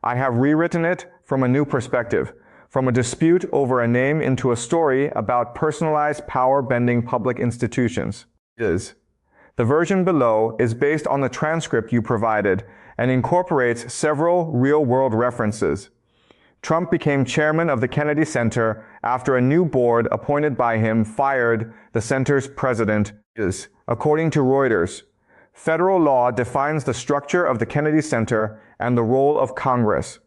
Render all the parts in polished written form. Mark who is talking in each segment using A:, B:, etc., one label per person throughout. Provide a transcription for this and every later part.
A: I have rewritten it from a new perspective, from a dispute over a name into a story about personalized power-bending public institutions. The version below is based on the transcript you provided and incorporates several real-world references. Trump became chairman of the Kennedy Center after a new board appointed by him fired the center's president. According to Reuters, federal law defines the structure of the Kennedy Center and the role of Congress.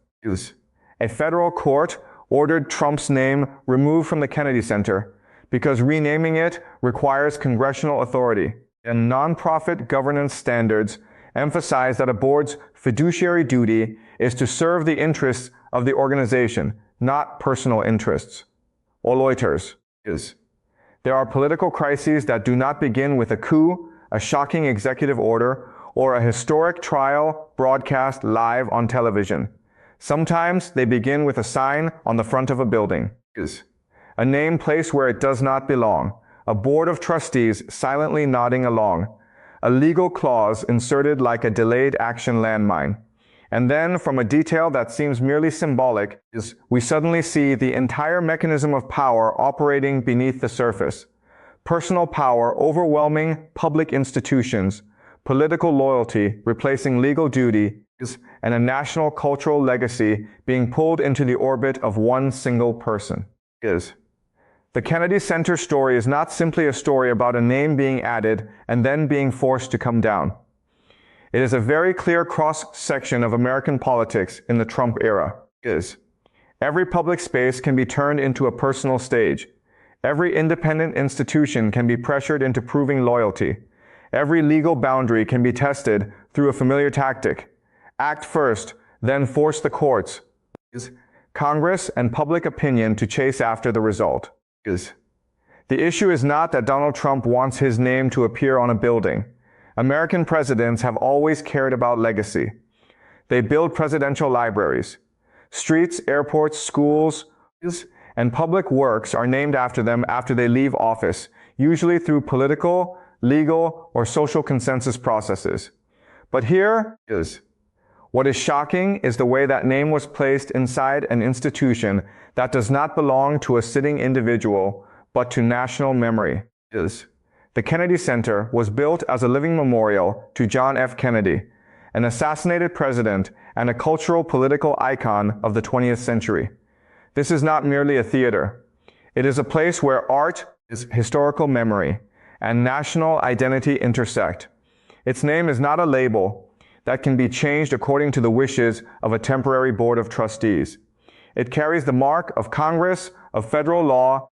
A: A federal court ordered Trump's name removed from the Kennedy Center because renaming it requires congressional authority, and nonprofit governance standards emphasize that a board's fiduciary duty is to serve the interests of the organization, not personal interests. Or Reuters. There are political crises that do not begin with a coup, a shocking executive order, or a historic trial broadcast live on television. Sometimes they begin with a sign on the front of a building. A name placed where it does not belong. A board of trustees silently nodding along. A legal clause inserted like a delayed action landmine. And then, from a detail that seems merely symbolic, we suddenly see the entire mechanism of power operating beneath the surface. Personal power overwhelming public institutions, political loyalty replacing legal duty, and a national cultural legacy being pulled into the orbit of one single person. The Kennedy Center story is not simply a story about a name being added and then being forced to come down. It is a very clear cross-section of American politics in the Trump era. Every public space can be turned into a personal stage. Every independent institution can be pressured into proving loyalty. Every legal boundary can be tested through a familiar tactic. Act first, then force the courts, Congress, and public opinion to chase after the result. The issue is not that Donald Trump wants his name to appear on a building. American presidents have always cared about legacy. They build presidential libraries. Streets, airports, schools, and public works are named after them after they leave office, usually through political, legal, or social consensus processes. But here what is shocking is the way that name was placed inside an institution that does not belong to a sitting individual, but to national memory. The Kennedy Center was built as a living memorial to John F. Kennedy, an assassinated president and a cultural political icon of the 20th century. This is not merely a theater. It is a place where art, historical memory, and national identity intersect. Its name is not a label that can be changed according to the wishes of a temporary board of trustees. It carries the mark of Congress, of federal law,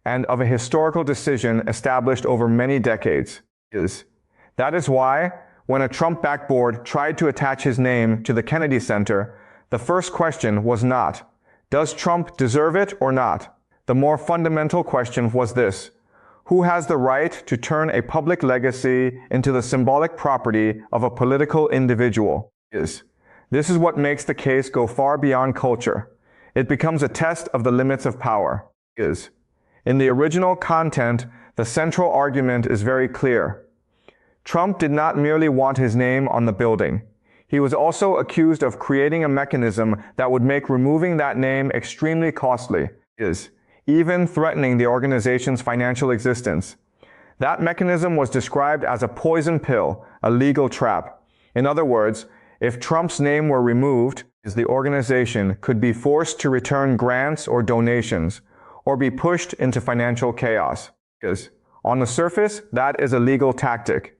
A: and of a historical decision established over many decades. That is why, when a Trump-backed board tried to attach his name to the Kennedy Center, the first question was not, does Trump deserve it or not? The more fundamental question was this: who has the right to turn a public legacy into the symbolic property of a political individual? This is what makes the case go far beyond culture. It becomes a test of the limits of power. In the original content, the central argument is very clear. Trump did not merely want his name on the building. He was also accused of creating a mechanism that would make removing that name extremely costly, even threatening the organization's financial existence. That mechanism was described as a poison pill, a legal trap. In other words, if Trump's name were removed, the organization could be forced to return grants or donations, or be pushed into financial chaos. On the surface, that is a legal tactic.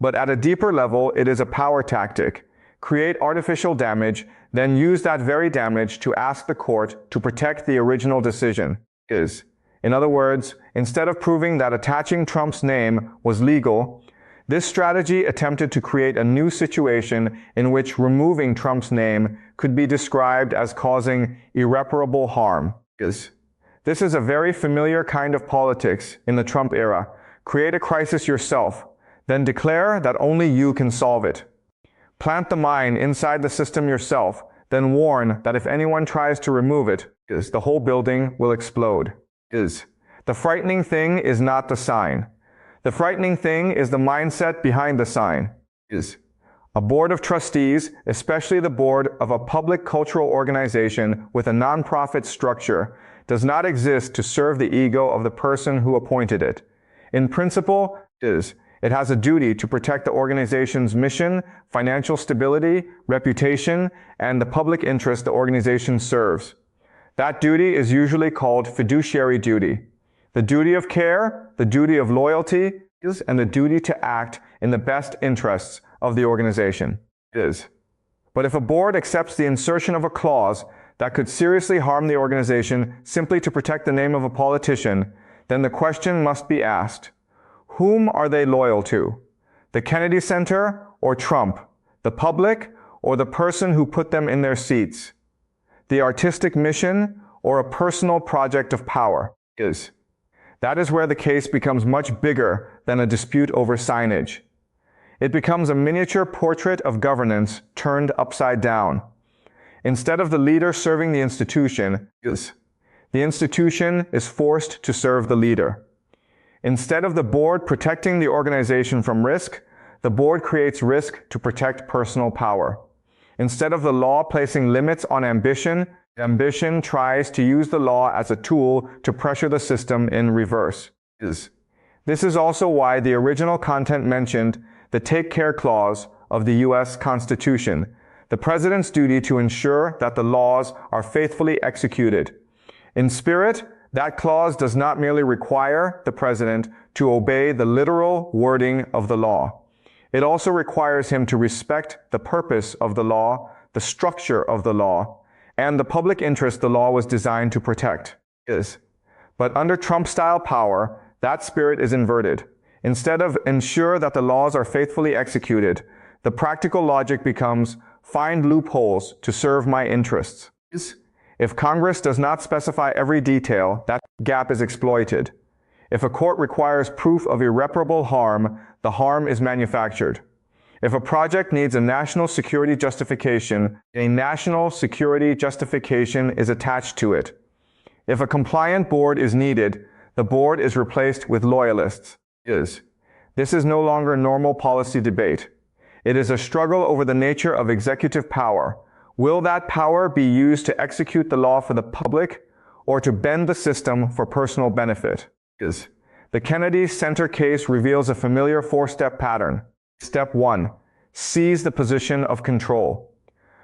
A: But at a deeper level, it is a power tactic. Create artificial damage, then use that very damage to ask the court to protect the original decision. In other words, instead of proving that attaching Trump's name was legal, this strategy attempted to create a new situation in which removing Trump's name could be described as causing irreparable harm. This is a very familiar kind of politics in the Trump era. Create a crisis yourself, then declare that only you can solve it. Plant the mine inside the system yourself, then warn that if anyone tries to remove it, the whole building will explode. The frightening thing is not the sign. The frightening thing is the mindset behind the sign. A board of trustees, especially the board of a public cultural organization with a nonprofit structure, does not exist to serve the ego of the person who appointed it. In principle, it has a duty to protect the organization's mission, financial stability, reputation, and the public interest the organization serves. That duty is usually called fiduciary duty. The duty of care, the duty of loyalty, and the duty to act in the best interests of the organization. But if a board accepts the insertion of a clause that could seriously harm the organization simply to protect the name of a politician, then the question must be asked, whom are they loyal to? The Kennedy Center or Trump? The public or the person who put them in their seats? The artistic mission or a personal project of power? That is where the case becomes much bigger than a dispute over signage. It becomes a miniature portrait of governance turned upside down. Instead of the leader serving the institution is forced to serve the leader. Instead of the board protecting the organization from risk, the board creates risk to protect personal power. Instead of the law placing limits on ambition, ambition tries to use the law as a tool to pressure the system in reverse. This is also why the original content mentioned the Take Care Clause of the U.S. Constitution, the President's duty to ensure that the laws are faithfully executed. In spirit, that clause does not merely require the President to obey the literal wording of the law. It also requires him to respect the purpose of the law, the structure of the law, and the public interest the law was designed to protect. But under Trump-style power, that spirit is inverted. Instead of ensure that the laws are faithfully executed, the practical logic becomes find loopholes to serve my interests. If Congress does not specify every detail, that gap is exploited. If a court requires proof of irreparable harm, the harm is manufactured. If a project needs a national security justification, a national security justification is attached to it. If a compliant board is needed, the board is replaced with loyalists. This is no longer normal policy debate. It is a struggle over the nature of executive power. Will that power be used to execute the law for the public or to bend the system for personal benefit? The Kennedy Center case reveals a familiar four-step pattern. Step 1. Seize the position of control.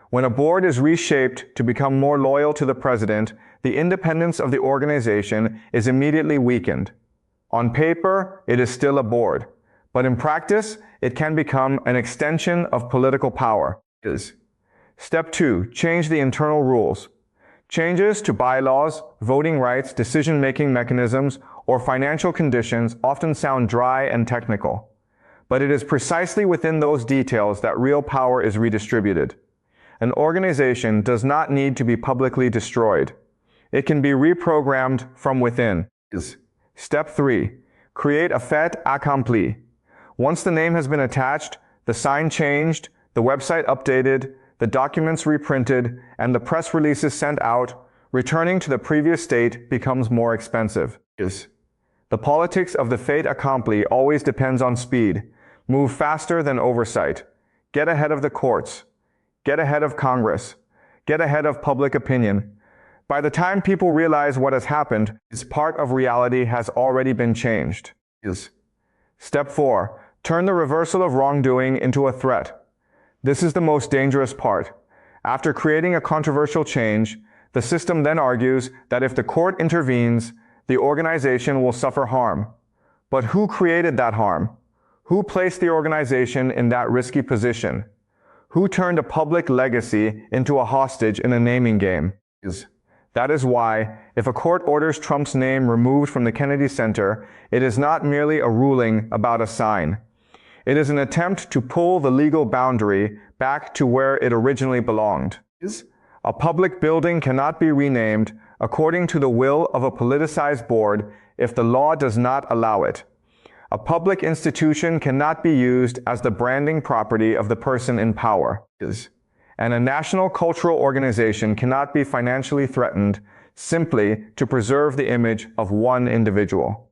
A: When a board is reshaped to become more loyal to the president, the independence of the organization is immediately weakened. On paper, it is still a board, but in practice, it can become an extension of political power. Step 2. Change the internal rules. Changes to bylaws, voting rights, decision-making mechanisms, or financial conditions often sound dry and technical. But it is precisely within those details that real power is redistributed. An organization does not need to be publicly destroyed. It can be reprogrammed from within. Step 3. Create a fait accompli. Once the name has been attached, the sign changed, the website updated, the documents reprinted, and the press releases sent out, returning to the previous state becomes more expensive. The politics of the fait accompli always depends on speed. Move faster than oversight. Get ahead of the courts. Get ahead of Congress. Get ahead of public opinion. By the time people realize what has happened, part of reality has already been changed. Step 4. Turn the reversal of wrongdoing into a threat. This is the most dangerous part. After creating a controversial change, the system then argues that if the court intervenes, the organization will suffer harm. But who created that harm? Who placed the organization in that risky position? Who turned a public legacy into a hostage in a naming game? That is why, if a court orders Trump's name removed from the Kennedy Center, it is not merely a ruling about a sign. It is an attempt to pull the legal boundary back to where it originally belonged. A public building cannot be renamed according to the will of a politicized board if the law does not allow it. A public institution cannot be used as the branding property of the person in power. And a national cultural organization cannot be financially threatened simply to preserve the image of one individual.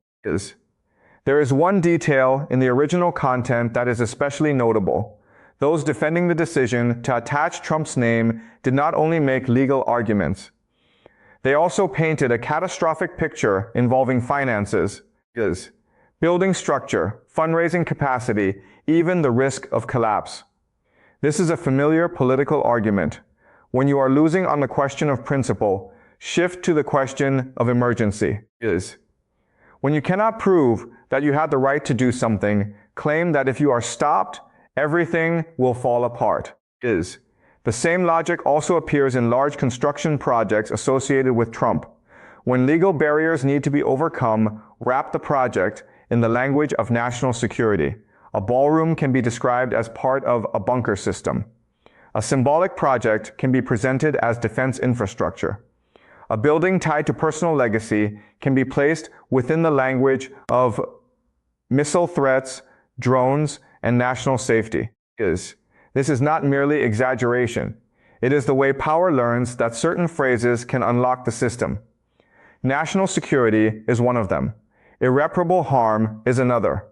A: There is one detail in the original content that is especially notable. Those defending the decision to attach Trump's name did not only make legal arguments, they also painted a catastrophic picture involving finances, building structure, fundraising capacity, even the risk of collapse. This is a familiar political argument. When you are losing on the question of principle, shift to the question of emergency. When you cannot prove that you had the right to do something, claim that if you are stopped, everything will fall apart. The same logic also appears in large construction projects associated with Trump. When legal barriers need to be overcome, wrap the project in the language of national security. A ballroom can be described as part of a bunker system. A symbolic project can be presented as defense infrastructure. A building tied to personal legacy can be placed within the language of missile threats, drones, and national safety. This is not merely exaggeration. It is the way power learns that certain phrases can unlock the system. National security is one of them. Irreparable harm is another.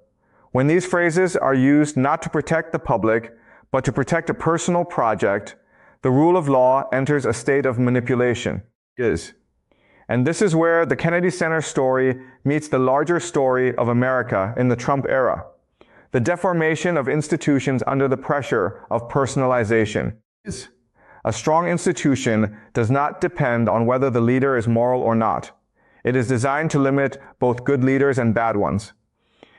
A: When these phrases are used not to protect the public, but to protect a personal project, the rule of law enters a state of manipulation. And this is where the Kennedy Center story meets the larger story of America in the Trump era. The deformation of institutions under the pressure of personalization. A strong institution does not depend on whether the leader is moral or not. It is designed to limit both good leaders and bad ones.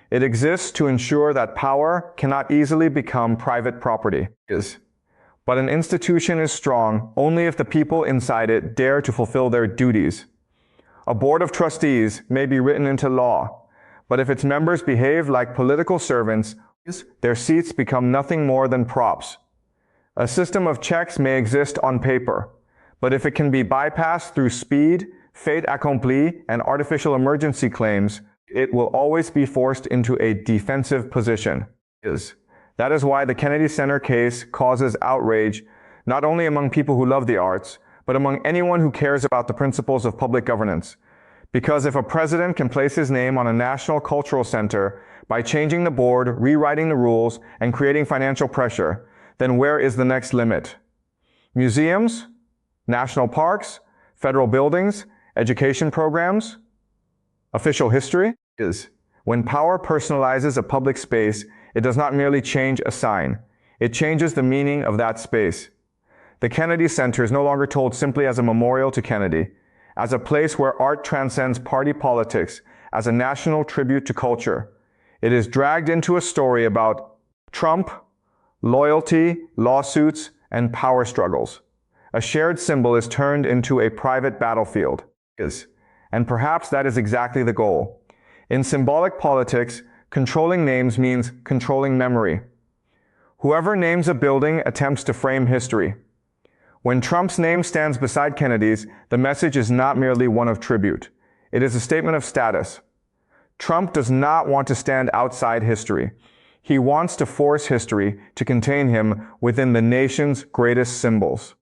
A: It exists to ensure that power cannot easily become private property. But an institution is strong only if the people inside it dare to fulfill their duties. A board of trustees may be written into law, but if its members behave like political servants, their seats become nothing more than props. A system of checks may exist on paper, but if it can be bypassed through speed, fait accompli, and artificial emergency claims, it will always be forced into a defensive position. That is why the Kennedy Center case causes outrage not only among people who love the arts, but among anyone who cares about the principles of public governance. Because if a president can place his name on a national cultural center by changing the board, rewriting the rules, and creating financial pressure, then where is the next limit? Museums? National parks? Federal buildings? Education programs? Official history? When power personalizes a public space, it does not merely change a sign. It changes the meaning of that space. The Kennedy Center is no longer told simply as a memorial to Kennedy, as a place where art transcends party politics, as a national tribute to culture. It is dragged into a story about Trump, loyalty, lawsuits, and power struggles. A shared symbol is turned into a private battlefield. And perhaps that is exactly the goal. In symbolic politics, controlling names means controlling memory. Whoever names a building attempts to frame history. When Trump's name stands beside Kennedy's, the message is not merely one of tribute. It is a statement of status. Trump does not want to stand outside history. He wants to force history to contain him within the nation's greatest symbols.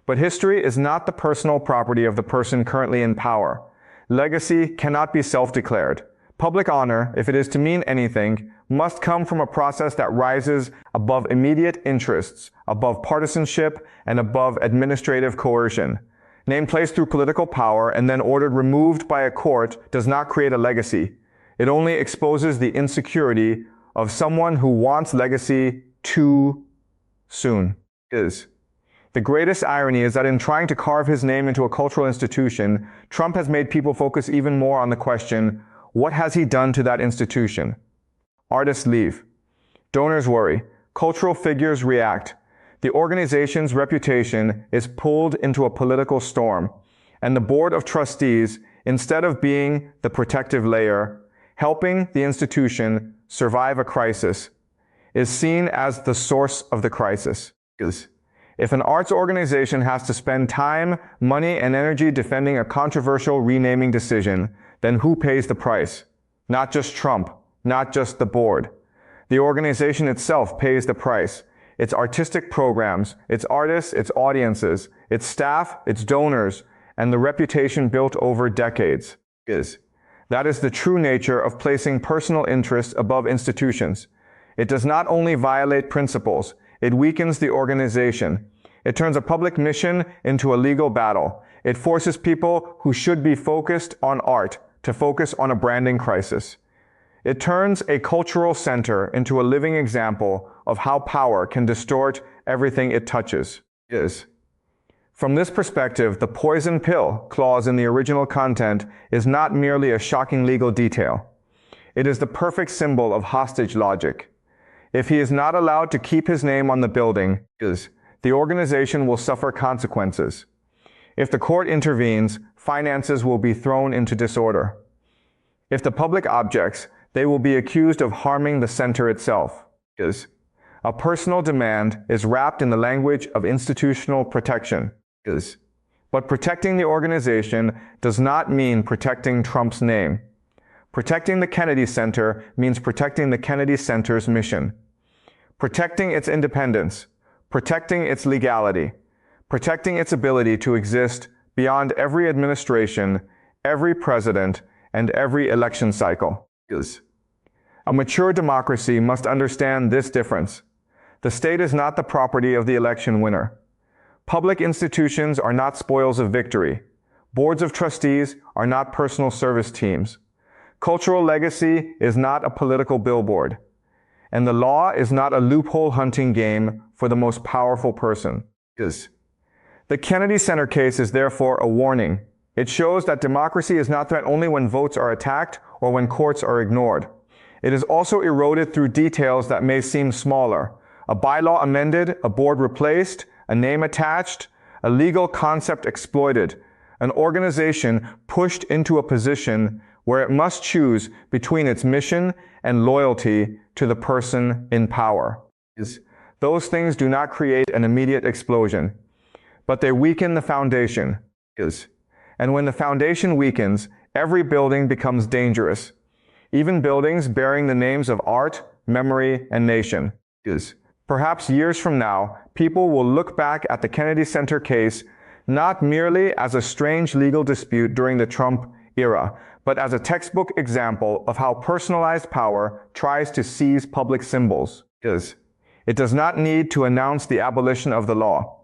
A: But history is not the personal property of the person currently in power. Legacy cannot be self-declared. Public honor, if it is to mean anything, must come from a process that rises above immediate interests, above partisanship, and above administrative coercion. Name placed through political power and then ordered removed by a court does not create a legacy. It only exposes the insecurity of someone who wants legacy too soon. The greatest irony is that in trying to carve his name into a cultural institution, Trump has made people focus even more on the question, what has he done to that institution? Artists leave. Donors worry. Cultural figures react. The organization's reputation is pulled into a political storm, and the board of trustees, instead of being the protective layer, helping the institution survive a crisis, is seen as the source of the crisis. If an arts organization has to spend time, money, and energy defending a controversial renaming decision, then who pays the price? Not just Trump, not just the board. The organization itself pays the price. Its artistic programs, its artists, its audiences, its staff, its donors, and the reputation built over decades. That is the true nature of placing personal interests above institutions. It does not only violate principles, it weakens the organization. It turns a public mission into a legal battle. It forces people who should be focused on art to focus on a branding crisis. It turns a cultural center into a living example of how power can distort everything it touches. From this perspective, the poison pill clause in the original content is not merely a shocking legal detail. It is the perfect symbol of hostage logic. If he is not allowed to keep his name on the building, the organization will suffer consequences. If the court intervenes, finances will be thrown into disorder. If the public objects, they will be accused of harming the center itself. A personal demand is wrapped in the language of institutional protection. But protecting the organization does not mean protecting Trump's name. Protecting the Kennedy Center means protecting the Kennedy Center's mission. Protecting its independence, protecting its legality, protecting its ability to exist beyond every administration, every president, and every election cycle. A mature democracy must understand this difference. The state is not the property of the election winner. Public institutions are not spoils of victory. Boards of trustees are not personal service teams. Cultural legacy is not a political billboard. And the law is not a loophole hunting game for the most powerful person. The Kennedy Center case is therefore a warning. It shows that democracy is not threatened only when votes are attacked or when courts are ignored. It is also eroded through details that may seem smaller. A bylaw amended, a board replaced, a name attached, a legal concept exploited, an organization pushed into a position where it must choose between its mission and loyalty to the person in power. Those things do not create an immediate explosion, but they weaken the foundation. And when the foundation weakens, every building becomes dangerous, even buildings bearing the names of art, memory, and nation. Perhaps years from now, people will look back at the Kennedy Center case not merely as a strange legal dispute during the Trump era, but as a textbook example of how personalized power tries to seize public symbols. It does not need to announce the abolition of the law.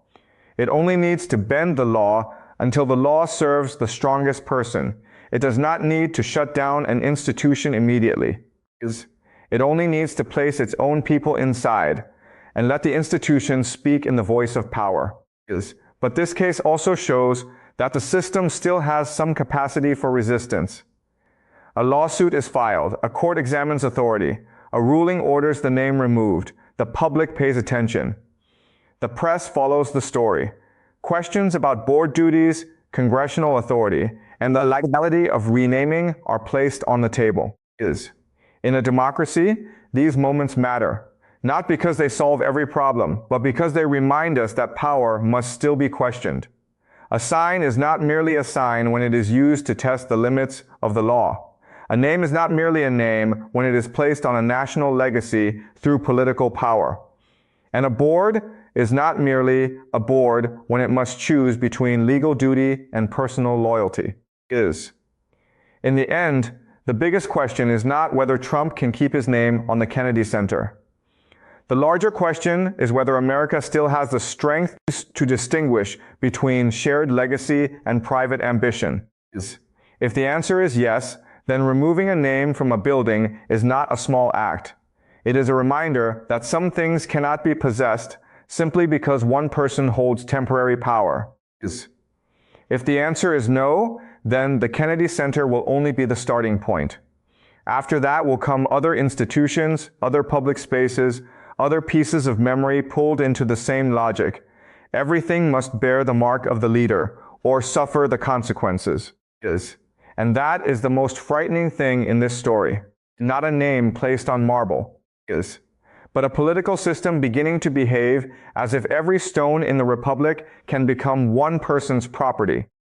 A: It only needs to bend the law until the law serves the strongest person. It does not need to shut down an institution immediately. It only needs to place its own people inside and let the institution speak in the voice of power. But this case also shows that the system still has some capacity for resistance. A lawsuit is filed, a court examines authority, a ruling orders the name removed, the public pays attention. The press follows the story. Questions about board duties, congressional authority, and the legality of renaming are placed on the table. In a democracy, these moments matter, not because they solve every problem, but because they remind us that power must still be questioned. A sign is not merely a sign when it is used to test the limits of the law. A name is not merely a name when it is placed on a national legacy through political power. And a board is not merely a board when it must choose between legal duty and personal loyalty. In the end, the biggest question is not whether Trump can keep his name on the Kennedy Center. The larger question is whether America still has the strength to distinguish between shared legacy and private ambition. If the answer is yes, then removing a name from a building is not a small act. It is a reminder that some things cannot be possessed simply because one person holds temporary power. If the answer is no, then the Kennedy Center will only be the starting point. After that will come other institutions, other public spaces, other pieces of memory pulled into the same logic. Everything must bear the mark of the leader or suffer the consequences. And that is the most frightening thing in this story. Not a name placed on marble, but a political system beginning to behave as if every stone in the republic can become one person's property.